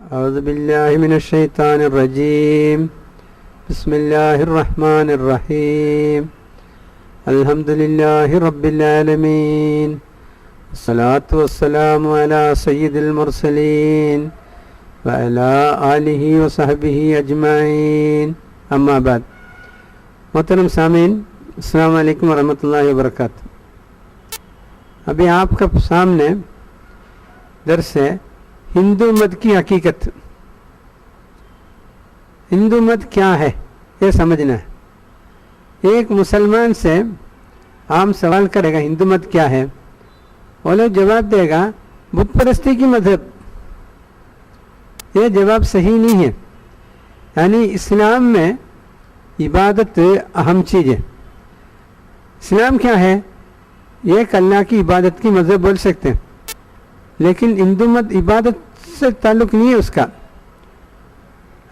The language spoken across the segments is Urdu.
اعوذ باللہ من الشیطان الرجیم بسم اللہ الرحمن الرحیم الحمد للہ رب العالمین والصلاة والسلام علی سید المرسلین وعلی آلہ وصحبہ اجمعین اما بعد۔ محترم سامعین، السلام علیکم ورحمۃ اللہ وبرکاتہ۔ ابھی آپ کا سامنے درس ہے ہندو مت کی حقیقت۔ ہندو مت کیا ہے یہ سمجھنا ہے۔ ایک مسلمان سے عام سوال کرے گا ہندو مت کیا ہے، وہ لوگ جواب دے گا بت پرستی کی مذہب۔ یہ جواب صحیح نہیں ہے۔ یعنی اسلام میں عبادت اہم چیز ہے۔ اسلام کیا ہے؟ ایک اللہ کی عبادت کی مذہب بول سکتے ہیں، لیکن ہندو مت عبادت سے تعلق نہیں ہے اس کا۔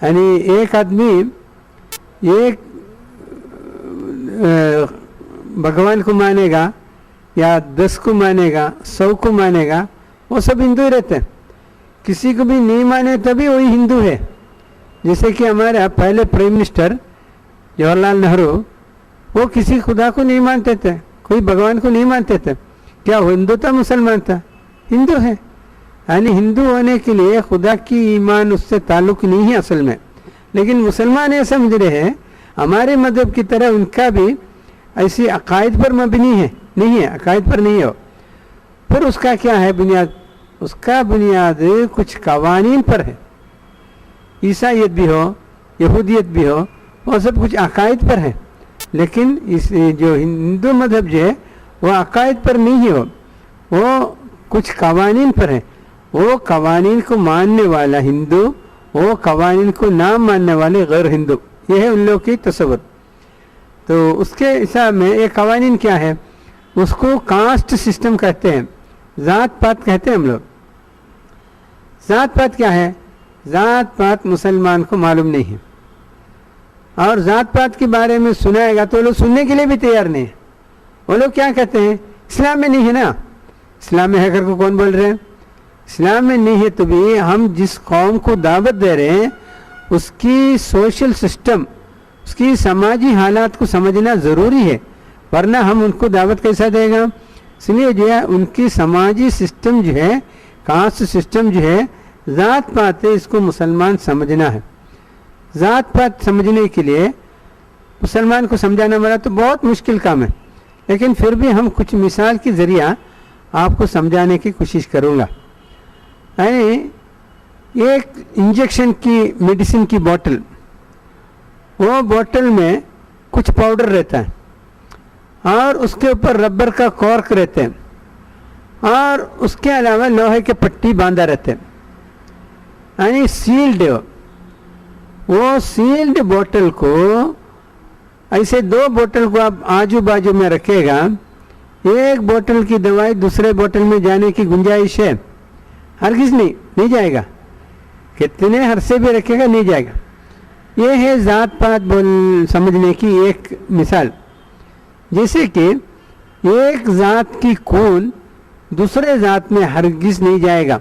یعنی ایک آدمی ایک بھگوان کو مانے گا یا 10 کو مانے گا، 100 کو مانے گا، وہ سب ہندو ہی رہتے ہیں۔ کسی کو بھی نہیں مانے تبھی وہی ہندو ہے۔ جیسے کہ ہمارے پہلے پرائم منسٹر جواہر لال نہرو، وہ کسی خدا کو نہیں مانتے تھے، کوئی بھگوان کو نہیں مانتے تھے۔ کیا وہ ہندو تھا مسلمان تھا؟ ہندو ہے۔ یعنی ہندو ہونے کے لیے خدا کی ایمان اس سے تعلق نہیں ہے اصل میں۔ لیکن مسلمان یہ سمجھ رہے ہیں ہمارے مذہب کی طرح ان کا بھی ایسی عقائد پر مبنی ہے، نہیں ہے، عقائد پر نہیں ہو۔ پھر اس کا کیا ہے بنیاد؟ اس کا بنیاد کچھ قوانین پر ہے۔ عیسائیت بھی ہو، یہودیت بھی ہو، وہ سب کچھ عقائد پر ہے۔ لیکن اس جو ہندو مذہب جو ہے وہ عقائد پر نہیں ہو، وہ کچھ قوانین پر ہے۔ وہ قوانین کو ماننے والا ہندو، وہ قوانین کو نہ ماننے والے غیر ہندو، یہ ہے ان لوگوں کی تصور۔ تو اس کے حساب میں یہ قوانین کیا ہے؟ اس کو کاسٹ سسٹم کہتے ہیں، ذات پات کہتے ہیں ہم لوگ۔ ذات پات کیا ہے؟ ذات پات مسلمان کو معلوم نہیں ہے، اور ذات پات کے بارے میں سنائے گا تو لوگ سننے کے لیے بھی تیار نہیں ہیں۔ وہ لوگ کیا کہتے ہیں؟ اسلام میں نہیں ہے نا۔ اسلام میں ہے کر کو کون بول رہے ہیں؟ اسلام میں نہیں ہے تو بھی ہم جس قوم کو دعوت دے رہے ہیں اس کی سوشل سسٹم، اس کی سماجی حالات کو سمجھنا ضروری ہے، ورنہ ہم ان کو دعوت کیسا دے گا؟ اس لیے جو ہے ان کی سماجی سسٹم جو ہے، کاسٹ سسٹم جو ہے، ذات پات ہے، اس کو مسلمان سمجھنا ہے۔ ذات پات سمجھنے کے لیے مسلمان کو سمجھانا میرا تو بہت مشکل کام ہے، لیکن پھر بھی ہم کچھ مثال کے ذریعہ آپ کو سمجھانے کی کوشش کروں گا۔ یعنی ایک انجیکشن کی میڈیسن کی بوتل، وہ بوتل میں کچھ پاؤڈر رہتا ہے اور اس کے اوپر ربر کا کارک رہتے ہیں، اور اس کے علاوہ لوہے کے پٹی باندھا رہتے ہیں، یعنی سیلڈ ہے۔ وہ سیلڈ بوتل کو ایسے 2 بوتل کو آپ آجو باجو میں رکھے گا، ایک بوتل کی دوائی دوسرے بوتل میں جانے کی گنجائش ہے؟ ہرگز نہیں جائے گا۔ کتنے عرصے بھی رکھے گا نہیں جائے گا۔ یہ ہے ذات پات سمجھنے کی ایک مثال۔ جیسے کہ ایک ذات کی خون دوسرے ذات میں ہرگز نہیں جائے گا۔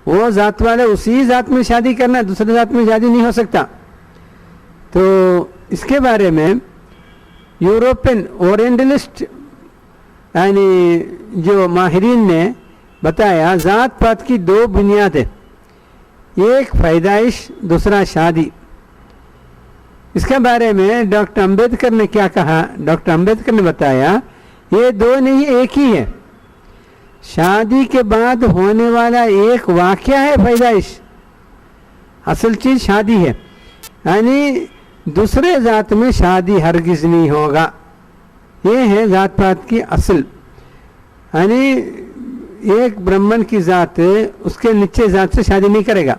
وہ ذات والے اسی ذات میں شادی کرنا، دوسرے ذات میں شادی نہیں ہو سکتا۔ تو اس کے بارے میں یورپین اورینٹلسٹ یعنی جو ماہرین نے بتایا ذات پات کی 2 بنیاد ہے، ایک پیدائش، دوسرا شادی۔ اس کے بارے میں ڈاکٹر امبیڈکر نے کیا کہا؟ ڈاکٹر امبیڈکر نے بتایا یہ 2 نہیں، ایک ہی ہے۔ شادی کے بعد ہونے والا ایک واقعہ ہے پیدائش، اصل چیز شادی ہے۔ یعنی دوسرے ذات میں شادی ہرگز نہیں ہوگا۔ یہ ہے ذات پات کی اصل۔ یعنی ایک برہمن کی ذات اس کے نیچے ذات سے شادی نہیں کرے گا،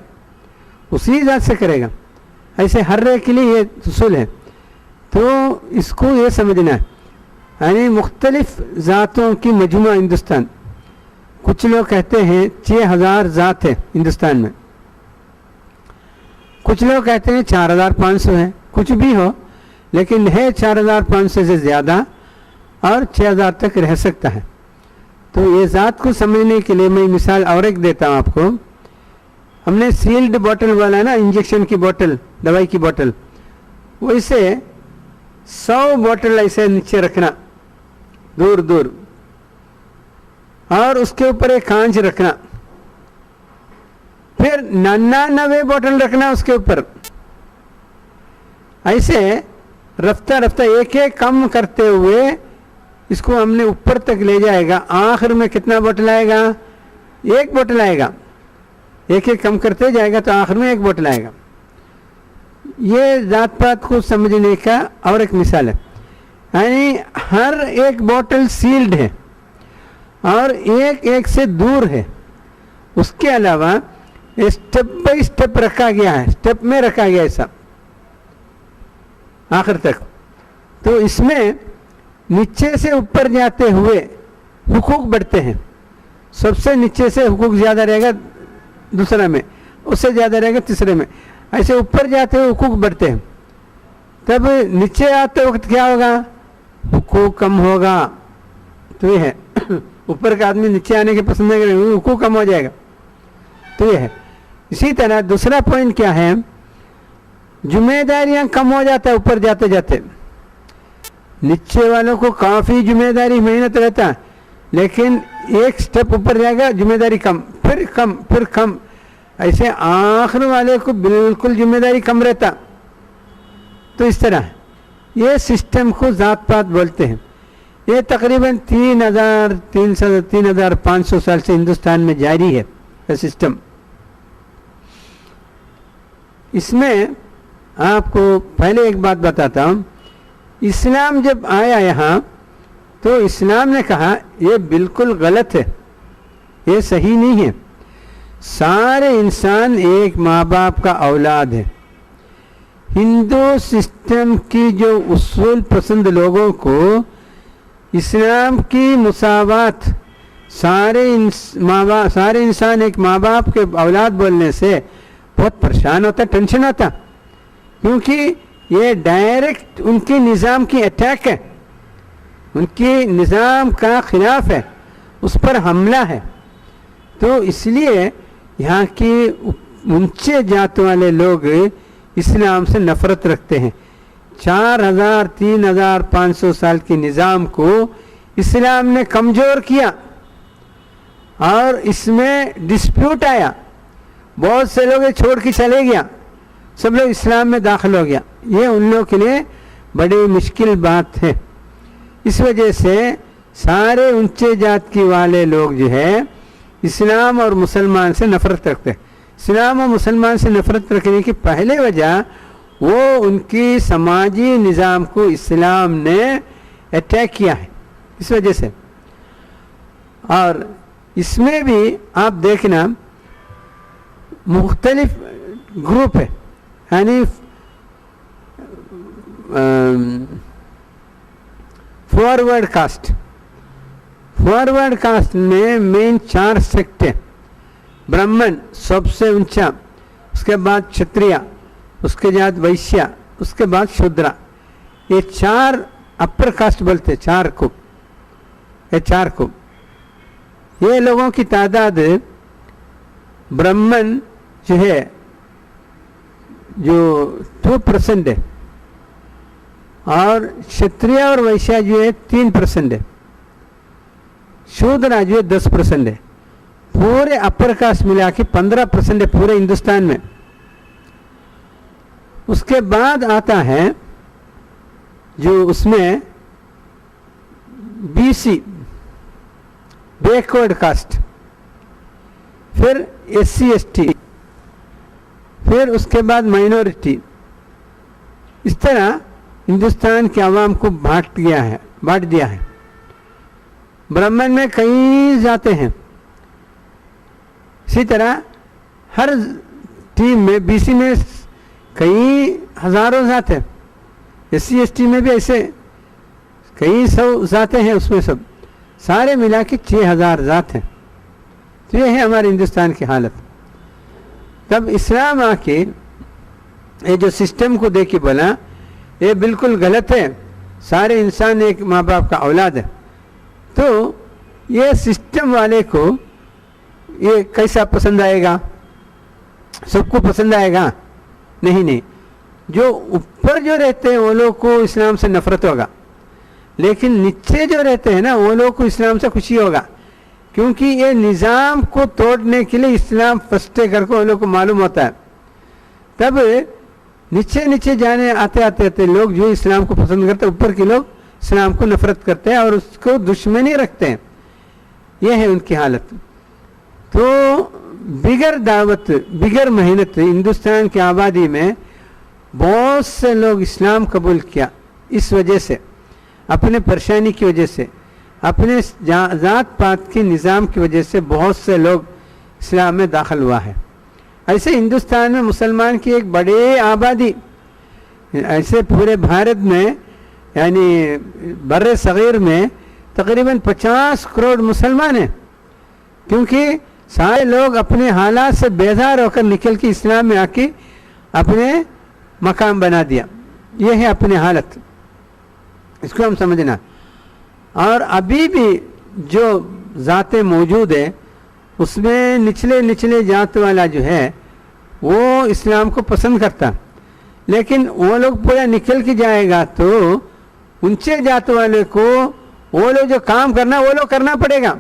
اسی ذات سے کرے گا۔ ایسے ہر رے کے لیے یہ اصول ہے۔ تو اس کو یہ سمجھنا ہے، یعنی مختلف ذاتوں کی مجموعہ ہندوستان۔ کچھ لوگ کہتے ہیں 6000 ذات ہے ہندوستان میں، کچھ لوگ کہتے ہیں 4500 ہے۔ کچھ بھی ہو، لیکن ہے 4500 سے زیادہ، اور 6000 تک رہ سکتا ہے۔ تو یہ ذات کو سمجھنے کے لیے میں مثال اور ایک دیتا ہوں آپ کو۔ ہم نے سیلڈ بوٹل والا نا انجیکشن کی بوٹل, دوائی کی بوٹل, ویسے 100 بوٹل ایسے نیچے رکھنا دور دور, اور اس کے اوپر ایک کانچ رکھنا, پھر 99 بوٹل رکھنا اس کے اوپر. ایسے رفتہ رفتہ ایک ایک کم کرتے ہوئے اس کو ہم نے اوپر تک لے جائے گا. آخر میں کتنا بوٹل آئے گا؟ 1 بوٹل آئے گا. ایک ایک کم کرتے جائے گا تو آخر میں 1 بوٹل آئے گا. یہ ذات پات کو سمجھنے کا اور ایک مثال ہے. یعنی ہر ایک بوٹل سیلڈ ہے اور ایک ایک سے دور ہے. اس کے علاوہ اسٹیپ بائی اسٹیپ رکھا گیا ہے, اسٹیپ میں رکھا گیا ہے سب آخر تک. تو اس میں نیچے سے اوپر جاتے ہوئے حقوق بڑھتے ہیں. سب سے نیچے سے حقوق زیادہ رہے گا دوسرا میں, اس سے زیادہ رہے گا تیسرے میں, ایسے اوپر جاتے ہوئے حقوق بڑھتے ہیں. تب نیچے آتے وقت کیا ہوگا؟ حقوق کم ہوگا. تو یہ ہے اوپر کا آدمی نیچے آنے کے پسند نہیں کرے گا, حقوق کم ہو جائے گا. تو یہ ہے. اسی طرح دوسرا پوائنٹ کیا ہے؟ ذمہ داریاں کم ہو جاتا ہے اوپر جاتے جاتے. نیچے والوں کو کافی ذمہ داری محنت رہتا ہے, لیکن ایک سٹیپ اوپر جائے گا ذمہ داری کم, پھر کم, پھر کم, ایسے آخر والے کو بالکل ذمہ داری کم رہتا. تو اس طرح یہ سسٹم کو ذات پات بولتے ہیں. یہ تقریباً 3500 سال سے ہندوستان میں جاری ہے یہ سسٹم. اس میں آپ کو پہلے ایک بات بتاتا ہوں. اسلام جب آیا یہاں تو اسلام نے کہا یہ بالکل غلط ہے, یہ صحیح نہیں ہے. سارے انسان ایک ماں باپ کا اولاد ہے. ہندو سسٹم کی جو اصول پسند لوگوں کو اسلام کی مساوات, سارے انسان ایک ماں باپ کے اولاد بولنے سے بہت پریشان ہوتا, ٹینشن ہوتا, کیونکہ یہ ڈائریکٹ ان کے نظام کی اٹیک ہے, ان کے نظام کا خلاف ہے, اس پر حملہ ہے. تو اس لیے یہاں کی اونچے جات والے لوگ اسلام سے نفرت رکھتے ہیں. 3500 سال کے نظام کو اسلام نے کمزور کیا اور اس میں ڈسپیوٹ آیا. بہت سے لوگ چھوڑ کے چلے گیا, سب لوگ اسلام میں داخل ہو گیا. یہ ان لوگوں کے لیے بڑی مشکل بات ہے. اس وجہ سے سارے اونچے جات کی والے لوگ جو ہے اسلام اور مسلمان سے نفرت رکھتے ہیں. اسلام اور مسلمان سے نفرت رکھنے کی پہلی وجہ وہ ان کی سماجی نظام کو اسلام نے اٹیک کیا ہے, اس وجہ سے. اور اس میں بھی آپ دیکھنا مختلف گروپ ہے, یعنی فارورڈ کاسٹ. فارورڈ کاسٹ میں مین 4 سیکٹ ہیں. برہمن سب سے اونچا, اس کے بعد چھتریا, اس کے بعد ویشیا, اس کے بعد شودرا. یہ 4 اپر کاسٹ بولتے, 4 کو, یہ 4 کو. یہ لوگوں کی تعداد برہمن جو ہے جو 2% ہے, اور چھتریا اور ویشیا جو ہے 3% ہے, شودرا جو ہے 10% ہے. پورے اپر کاسٹ ملا کے 15% ہے پورے ہندوستان میں. اس کے بعد آتا ہے جو اس میں BC بیکورڈ کاسٹ, پھر SC ST, پھر اس کے بعد مائنورٹی. اس طرح ہندوستان کے عوام کو بانٹ دیا ہے. برہمن میں کئی ذاتیں ہیں. اسی طرح ہر ٹیم میں BC میں کئی ہزاروں ذات ہیں, SC ST میں بھی ایسے کئی 100 ذاتیں ہیں. اس میں سب سارے ملا کے 6000 ذات ہیں. تو یہ ہے ہمارے ہندوستان کی حالت. تب اسلام آ کے یہ جو سسٹم کو دیکھ کے بولا یہ بالکل غلط ہے, سارے انسان ایک ماں باپ کا اولاد ہے. تو یہ سسٹم والے کو یہ کیسا پسند آئے گا؟ سب کو پسند آئے گا؟ نہیں. جو اوپر جو رہتے ہیں وہ لوگ کو اسلام سے نفرت ہوگا، لیکن نیچے جو رہتے ہیں نا وہ لوگ کو اسلام سے خوشی ہوگا، کیونکہ یہ نظام کو توڑنے کے لیے اسلام فسٹے کر کو وہ لوگ کو معلوم ہوتا ہے. تب نیچے جانے آتے لوگ جو اسلام کو پسند کرتے ہیں، اوپر کے لوگ اسلام کو نفرت کرتے ہیں اور اس کو دشمنی رکھتے ہیں. یہ ہے ان کی حالت. تو بغیر دعوت بغیر محنت ہندوستان کی آبادی میں بہت سے لوگ اسلام قبول کیا. اس وجہ سے اپنے پریشانی کی وجہ سے، اپنے ذات پات کے نظام کی وجہ سے بہت سے لوگ اسلام میں داخل ہوا ہے. ایسے ہندوستان میں مسلمان کی ایک بڑی آبادی، ایسے پورے بھارت میں یعنی بر صغیر میں تقریباً 50 کروڑ مسلمان ہیں، کیونکہ سارے لوگ اپنے حالات سے بیدار ہو کر نکل کے اسلام میں آ کے اپنے مقام بنا دیا. یہ ہے اپنی حالت، اس کو ہم سمجھنا. اور ابھی بھی جو ذاتیں موجود ہیں اس میں نچلے ذات والا جو ہے وہ اسلام کو پسند کرتا، لیکن وہ لوگ پورا نکل کے جائے گا تو اونچے ذات والے کو وہ لوگ جو کام کرنا وہ لوگ کرنا پڑے گا.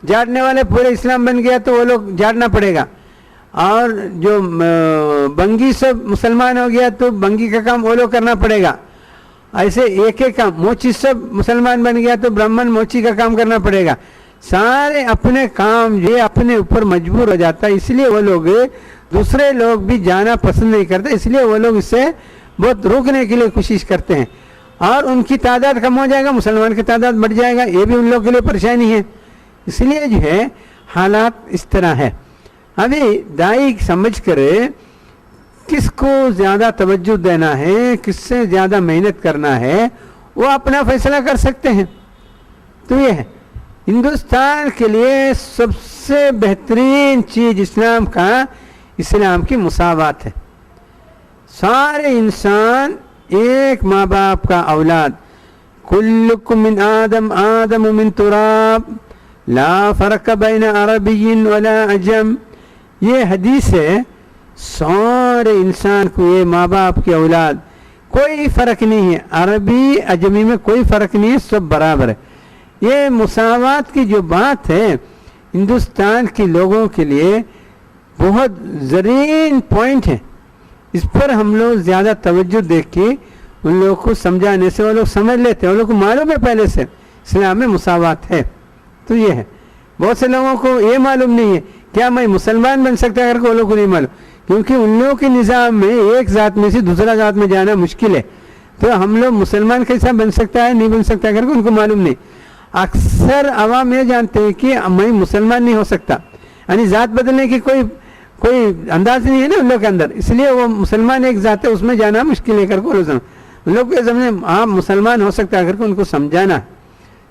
جھاڑنے والے پورے اسلام بن گیا تو وہ لوگ جھاڑنا پڑے گا، اور جو بنگی سب مسلمان ہو گیا تو بنگی کا کام وہ لوگ کرنا پڑے گا. ایسے ایک کام موچی سب مسلمان بن گیا تو برہمن موچی کا کام کرنا پڑے گا. سارے اپنے کام یہ اپنے اوپر مجبور ہو جاتا ہے. اس لیے وہ لوگ دوسرے لوگ بھی جانا پسند نہیں کرتے، اس لیے وہ لوگ اس سے بہت روکنے کے لیے کوشش کرتے ہیں، اور ان کی تعداد کم ہو جائے گا، مسلمان کی تعداد بڑھ جائے گا. یہ بھی ان لوگوں کے لیے پریشانی ہے. اس لیے جو ہے حالات اس طرح ہے. ابھی دائی سمجھ کر کس کو زیادہ توجہ دینا ہے، کس سے زیادہ محنت کرنا ہے، وہ اپنا فیصلہ کر سکتے ہیں. تو یہ ہے ہندوستان کے لیے سب سے بہترین چیز اسلام کی مساوات ہے. سارے انسان ایک ماں باپ کا اولاد. کلکم من آدم من تراب لا فرق بین عربی ولا عجم. یہ حدیث ہے. سارے انسان کو یہ ماں باپ کی اولاد کوئی فرق نہیں ہے، عربی عجمی میں کوئی فرق نہیں ہے، سب برابر ہے. یہ مساوات کی جو بات ہے ہندوستان کے لوگوں کے لیے بہت زرین پوائنٹ ہے. اس پر ہم لوگ زیادہ توجہ دیکھ کے ان لوگوں کو سمجھانے سے وہ لوگ سمجھ لیتے ہیں. ان لوگوں کو معلوم ہے پہلے سے اسلام میں مساوات ہے. تو یہ ہے. بہت سے لوگوں کو یہ معلوم نہیں ہے کیا میں مسلمان بن سکتا ہے، اگر وہ لوگوں کو نہیں معلوم، کیونکہ ان لوگوں کے نظام میں ایک ذات میں سے دوسرا ذات میں جانا مشکل ہے. تو ہم لوگ مسلمان کیسا بن سکتا ہے، نہیں بن سکتا اگر ان کو معلوم نہیں. اکثر عوام یہ جانتے ہیں کہ میں مسلمان نہیں ہو سکتا، یعنی ذات بدلنے کی کوئی انداز نہیں ہے نا ان لوگ کے اندر. اس لیے وہ مسلمان ایک ذات ہے، اس میں جانا مشکل ہے کر کو ان لوگ کو سمجھے آپ مسلمان ہو سکتا ہے اگر ان کو سمجھانا،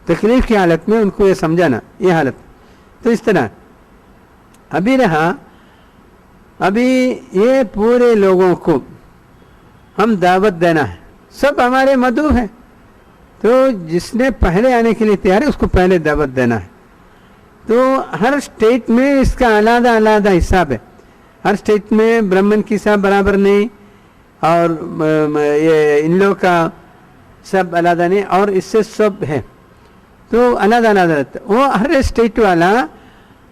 تکلیف کی حالت میں ان کو یہ سمجھانا، یہ حالت. تو اس طرح ابھی یہ پورے لوگوں کو ہم دعوت دینا ہے. سب ہمارے مدعو ہیں، تو جس نے پہلے آنے کے لیے تیار ہے اس کو پہلے دعوت دینا ہے. تو ہر اسٹیٹ میں اس کا علیحدہ حساب ہے. ہر اسٹیٹ میں برہمن کی حساب برابر نہیں، اور یہ ان لوگ کا سب علیحدہ نہیں، اور اس سے سب ہے تو علیحدہ رہتا. وہ ہر اسٹیٹ والا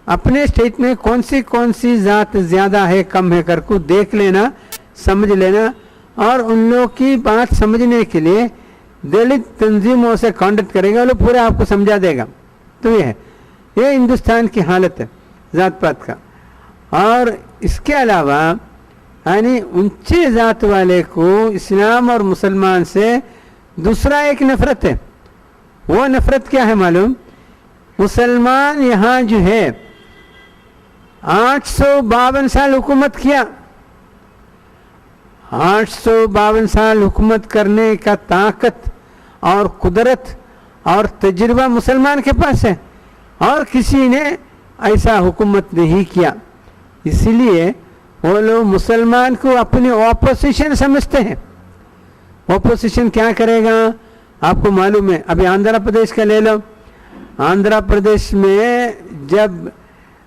اپنے اسٹیٹ میں کون سی ذات زیادہ ہے کم ہے کر کو دیکھ لینا، سمجھ لینا، اور ان لوگ کی بات سمجھنے کے لیے دلت تنظیموں سے کانٹیکٹ کرے گا، وہ لوگ پورے آپ کو سمجھا دے گا. تو یہ ہندوستان کی حالت ہے ذات پات کا. اور اس کے علاوہ یعنی اونچے ذات والے کو اسلام اور مسلمان سے دوسرا ایک نفرت ہے. وہ نفرت کیا ہے معلوم؟ مسلمان یہاں جو ہے 852 سال حکومت کیا. 852 سال حکومت کرنے کا طاقت اور قدرت اور تجربہ مسلمان کے پاس ہے، اور کسی نے ایسا حکومت نہیں کیا. اسی لیے وہ لوگ مسلمان کو اپنی اپوزیشن سمجھتے ہیں. اپوزیشن کیا کرے گا آپ کو معلوم ہے. ابھی آندھرا پردیش کا لے لو. آندھرا پردیش میں جب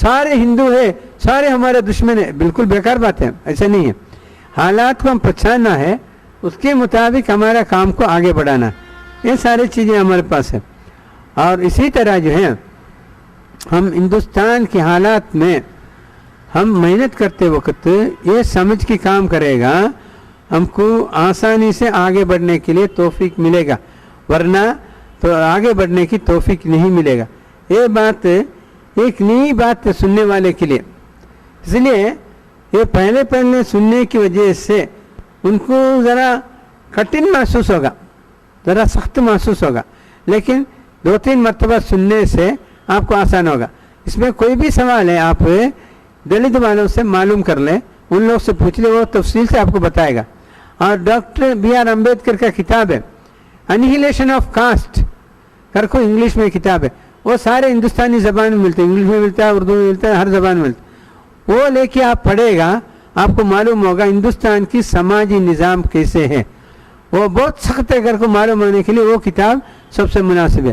سارے ہندو ہے، سارے ہمارے دشمن ہے، بالکل بیکار بات ہے، ایسا نہیں ہے. حالات کو ہم پہچاننا ہے، اس کے مطابق ہمارا کام کو آگے بڑھانا، یہ ساری چیزیں ہمارے پاس ہے. اور اسی طرح جو ہے ہم ہندوستان کے حالات میں ہم محنت کرتے وقت یہ سمجھ کے کام کرے گا، ہم کو آسانی سے آگے بڑھنے کے لیے توفیق ملے گا، ورنہ تو آگے بڑھنے کی توفیق نہیں ملے گا. یہ بات ایک نئی بات ہے سننے والے کے لیے، اس لیے یہ پہلے سننے کی وجہ سے ان کو ذرا کٹھن محسوس ہوگا، ذرا سخت محسوس ہوگا، لیکن 2-3 مرتبہ سننے سے آپ کو آسان ہوگا. اس میں کوئی بھی سوال ہے آپ دلت والوں سے معلوم کر لیں، ان لوگ سے پوچھ لیں، وہ تفصیل سے آپ کو بتائے گا. اور ڈاکٹر بی آر امبیڈکر کا کتاب ہے انہیلیشن آف کاسٹ کر کو انگلش میں کتاب ہے، وہ سارے ہندوستانی زبان میں ملتے ہیں، انگلش میں ملتا ہے، اردو میں ملتا ہے، ہر زبان میں ملتا ہے. وہ لے کے آپ پڑھے گا، آپ کو معلوم ہوگا ہندوستان کی سماجی نظام کیسے ہے. وہ بہت سخت ہے، کر کو معلوم ہونے کے لیے وہ کتاب سب سے مناسب ہے.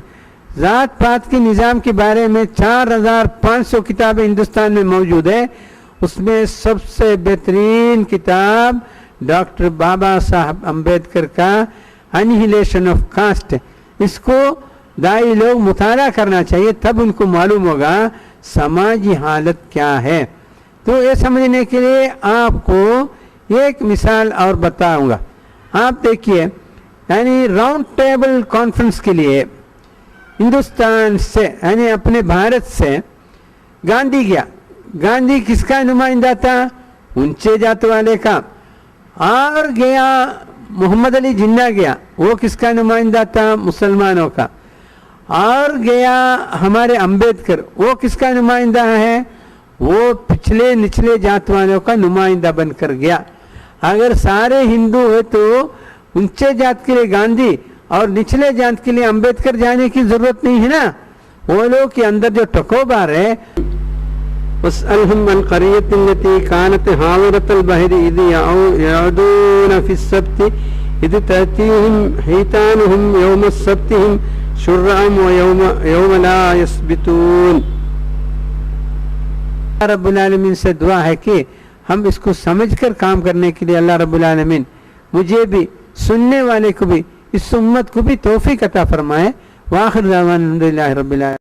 ذات پات کے نظام کے بارے میں 4500 کتابیں ہندوستان میں موجود ہے، اس میں سب سے بہترین کتاب ڈاکٹر بابا صاحب امبیڈکر کا انہیلیشن آف کاسٹ. اس کو دائی لوگ مطالعہ کرنا چاہیے، تب ان کو معلوم ہوگا سماجی حالت کیا ہے. تو یہ سمجھنے کے لیے آپ کو ایک مثال اور بتاؤں گا. آپ دیکھیے، یعنی راؤنڈ ٹیبل کانفرنس کے لیے ہندوستان سے یعنی اپنے بھارت سے گاندھی گیا. گاندھی کس کا نمائندہ تھا؟ اونچے جات والے کا. اور گیا محمد علی جناح گیا، وہ کس کا نمائندہ تھا؟ مسلمانوں کا. اور گیا ہمارے امبیڈکر، وہ کس کا نمائندہ ہے؟ وہ پچھلے نچلے جات والوں کا نمائندہ بن کر گیا. اگر سارے ہندو ہے تو اونچے جات کے لیے گاندھی اور نچلے جات کے لیے امبیڈکر جانے کی ضرورت نہیں ہے نا. وہ لوگ کے اندر جو ٹکوبار ہے، وَاسْأَلْهُمْ عَنْ قَرْيَةٍ الَّتِي كَانَتْ حَاضِرَةَ الْبَحْرِ إِذْ يَعْدُونَ فِي السَّبْتِ إِذْ تَأْتِيهِمْ حِيتَانُهُمْ يَوْمَ السَّبْتِ شُرَّعًا وَيَوْمَ لَا يَسْبِتُونَ. رب العالمین سے دعا ہے کہ ہم اس کو سمجھ کر کام کرنے کے لیے اللہ رب العالمین مجھے بھی، سننے والے کو بھی، اس امت کو بھی توفیق عطا فرمائے. وآخر دعوانا الحمدللہ رب العالمین.